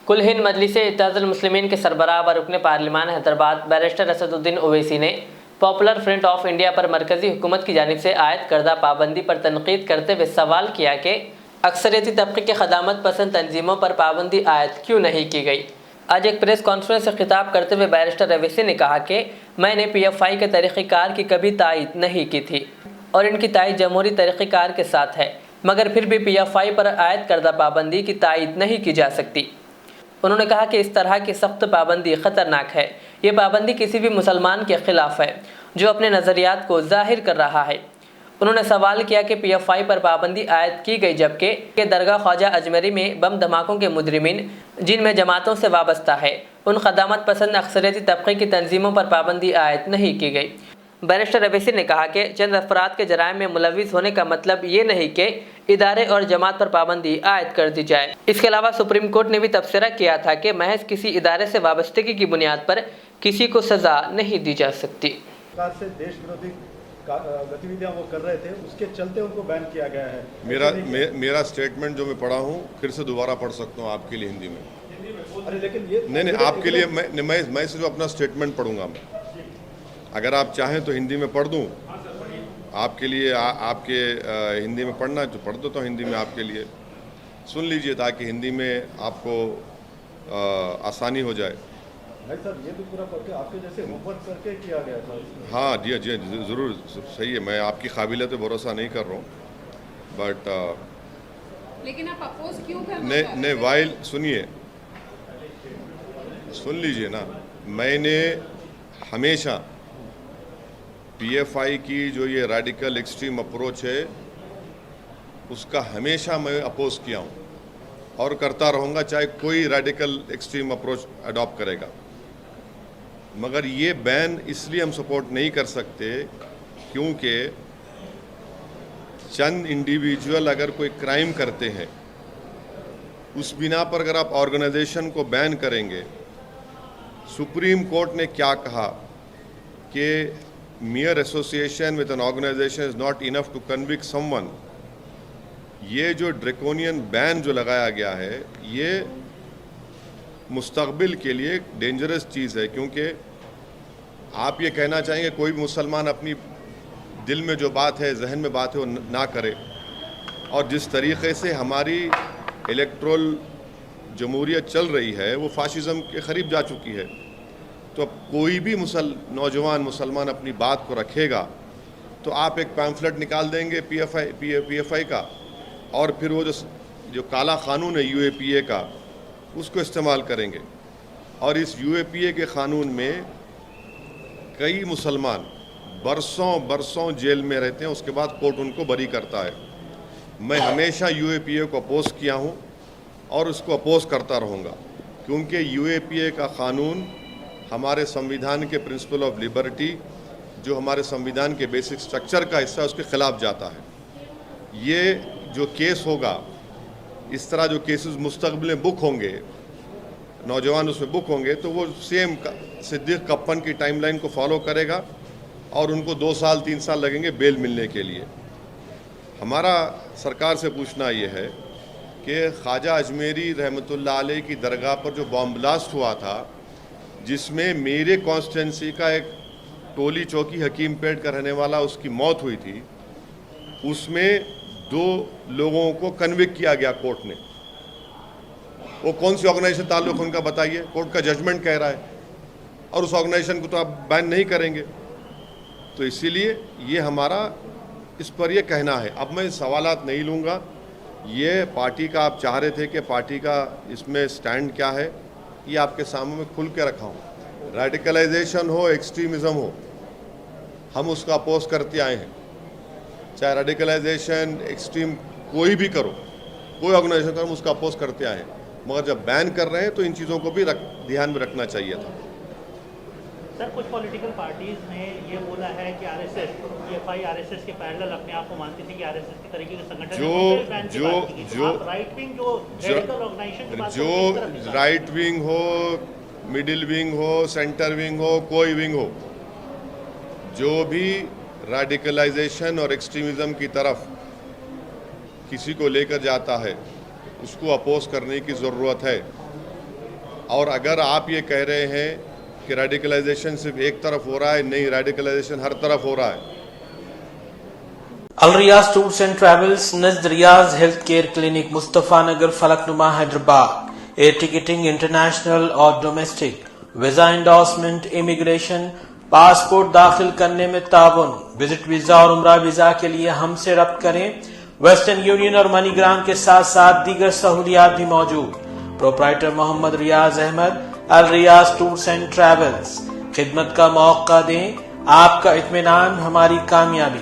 کل ہند مجلس اتحاد المسلمین کے سربراہ و رکن پارلیمان حیدرآباد بیرسٹر اسد الدین اویسی نے پاپولر فرنٹ آف انڈیا پر مرکزی حکومت کی جانب سے عائد کردہ پابندی پر تنقید کرتے ہوئے سوال کیا کہ اکثریتی طبقے کے خدامت پسند تنظیموں پر پابندی عائد کیوں نہیں کی گئی۔ آج ایک پریس کانفرنس سے خطاب کرتے ہوئے بیرسٹر اویسی نے کہا کہ میں نے پی ایف آئی کے طریقہ کار کی کبھی تائید نہیں کی تھی اور ان کی تائید جمہوری طریقہ کار کے ساتھ ہے، مگر پھر بھی پی ایف آئی پر عائد کردہ پابندی کی تائید نہیں کی جا سکتی۔ انہوں نے کہا کہ اس طرح کی سخت پابندی خطرناک ہے، یہ پابندی کسی بھی مسلمان کے خلاف ہے جو اپنے نظریات کو ظاہر کر رہا ہے۔ انہوں نے سوال کیا کہ پی ایف آئی پر پابندی عائد کی گئی جبکہ درگاہ خواجہ اجمیری میں بم دھماکوں کے مجرمین جن میں جماعتوں سے وابستہ ہے ان خدامت پسند اکثریتی طبقے کی تنظیموں پر پابندی عائد نہیں کی گئی۔ بیرسٹر اویسی نے کہا کہ چند افراد کے جرائم میں ملوث ہونے کا مطلب یہ نہیں کہ ادارے اور جماعت پر پابندی عائد کر دی جائے۔ اس کے علاوہ سپریم کورٹ نے بھی تبصرہ کیا تھا کہ محض کسی ادارے سے وابستگی کی بنیاد پر کسی کو سزا نہیں دی جا سکتی۔ گتیویدیاں وہ کر رہے تھے، اس کے چلتے ان کو بین کیا گیا ہے۔ میرا سٹیٹمنٹ جو میں پڑھا ہوں پھر سے دوبارہ پڑھ سکتا ہوں آپ کے لیے ہندی میں۔ لیکن یہ نہیں آپ کے لیے میں صرف اپنا سٹیٹمنٹ پڑھوں گا۔ میں اگر آپ چاہیں تو ہندی میں پڑھ دوں آپ کے لیے، آپ کے ہندی میں پڑھنا تو پڑھ دیتا ہوں ہندی میں آپ کے لیے، سن لیجئے تاکہ ہندی میں آپ کو آسانی ہو جائے۔ نہیں سر، یہ تو پورا پڑھ کے آپ کے جیسے ہوم ورک کر کے کیا گیا تھا۔ ہاں جی ضرور صحیح ہے، میں آپ کی قابلیت پہ بھروسہ نہیں کر رہا ہوں، بٹ لیکن آپ اپوز کیوں کرنا چاہتے ہیں؟ نہیں وائل سنیے، سن لیجئے نا، میں نے ہمیشہ پی ایف آئی کی جو یہ ریڈیکل ایکسٹریم اپروچ ہے اس کا ہمیشہ میں اپوز کیا ہوں اور کرتا رہوں گا، چاہے کوئی ریڈیکل ایکسٹریم اپروچ اڈاپٹ کرے گا۔ مگر یہ بین اس لیے ہم سپورٹ نہیں کر سکتے کیونکہ چند انڈیویجول اگر کوئی کرائم کرتے ہیں اس بنا پر اگر آپ آرگنائزیشن کو بین کریں گے، سپریم کورٹ نے کیا کہا کہ mere association with an organization is not enough to convict someone۔ یہ جو ڈریکونین بین جو لگایا گیا ہے یہ مستقبل کے لیے ڈینجرس چیز ہے، کیونکہ آپ یہ کہنا چاہیں گے کوئی بھی مسلمان اپنی دل میں جو بات ہے، ذہن میں بات ہے وہ نہ کرے، اور جس طریقے سے ہماری الیکٹرل جمہوریت چل رہی ہے وہ فاشزم کے قریب جا چکی ہے، تو اب کوئی بھی نوجوان مسلمان اپنی بات کو رکھے گا تو آپ ایک پیمفلٹ نکال دیں گے پی ایف آئی کا، اور پھر وہ جو کالا قانون ہے یو اے پی اے کا اس کو استعمال کریں گے، اور اس یو اے پی اے کے قانون میں کئی مسلمان برسوں جیل میں رہتے ہیں، اس کے بعد کورٹ ان کو بری کرتا ہے۔ میں ہمیشہ یو اے پی اے کو اپوز کیا ہوں اور اس کو اپوز کرتا رہوں گا، کیونکہ یو اے پی اے کا قانون ہمارے سمویدھان کے پرنسپل آف لبرٹی جو ہمارے سمویدھان کے بیسک سٹرکچر کا حصہ ہے اس کے خلاف جاتا ہے۔ یہ جو کیس ہوگا، اس طرح جو کیسز مستقبل میں بک ہوں گے، نوجوان اس میں بک ہوں گے، تو وہ سیم صدیق کپن کی ٹائم لائن کو فالو کرے گا اور ان کو 2 سال 3 سال لگیں گے بیل ملنے کے لیے۔ ہمارا سرکار سے پوچھنا یہ ہے کہ خواجہ اجمیری رحمۃ اللہ علیہ کی درگاہ پر جو بام بلاسٹ ہوا تھا، جس میں میرے کانسٹیٹنسی کا ایک ٹولی چوکی حکیم پیٹ کا رہنے والا اس کی موت ہوئی تھی، اس میں 2 لوگوں کو کنوکٹ کیا گیا کورٹ نے۔ وہ کون سی آرگنائزیشن تعلق ان کا بتائیے، کورٹ کا ججمنٹ کہہ رہا ہے، اور اس آرگنائزیشن کو تو آپ بین نہیں کریں گے۔ تو اسی لیے یہ ہمارا اس پر یہ کہنا ہے۔ اب میں سوالات نہیں لوں گا، یہ پارٹی کا آپ چاہ رہے تھے کہ پارٹی کا اس میں سٹینڈ کیا ہے، یہ آپ کے سامنے میں کھل کے رکھا ہوں۔ ریڈیکلائزیشن ہو، ایکسٹریمزم ہو، ہم اس کا اپوز کرتے آئے ہیں، چاہے ریڈیکلائزیشن ایکسٹریم کوئی بھی کرو، کوئی آرگنائزیشن کرو، ہم اس کا اپوز کرتے آئے ہیں، مگر جب بین کر رہے ہیں تو ان چیزوں کو بھی دھیان میں رکھنا چاہیے تھا۔ سر، کچھ پولیٹیکل پارٹیز نے یہ بولا ہے کہ R S S, P F I R S S کے پیرلل اپنے آپ کو مانتی تھی کہ آر ایس ایس کے طریقے کے سنگھٹن جو رائٹ ونگ ہو، مڈل ونگ ہو، سینٹر ونگ ہو، کوئی ونگ ہو، جو بھی ریڈیکلائزیشن اور ایکسٹریمزم کی طرف کسی کو لے کر جاتا ہے اس کو اپوز کرنے کی ضرورت ہے۔ اور اگر آپ یہ کہہ رہے ہیں کہ ریڈیکلائزیشن صرف ایک طرف ہو رہا ہے، نہیں، ریڈیکلائزیشن ہر طرف ہو رہا ہے. الریاض ٹورز اینڈ ٹریولز نزد Riyaz health care clinic Mustafa Nagar Falaknuma Hyderabad. Air ticketing international اور domestic, visa endorsement, immigration, passport داخل کرنے میں تعاون. وزٹ ویزا اور عمرہ ویزا کے لیے ہم سے رابطہ کریں. ویسٹرن یونین اور منی گرام کے ساتھ ساتھ دیگر سہولیات بھی موجود. Proprietor Muhammad Riaz Ahmed, Al-Riaz tours and travels. خدمت کا موقع دیں، آپ کا اطمینان ہماری کامیابی.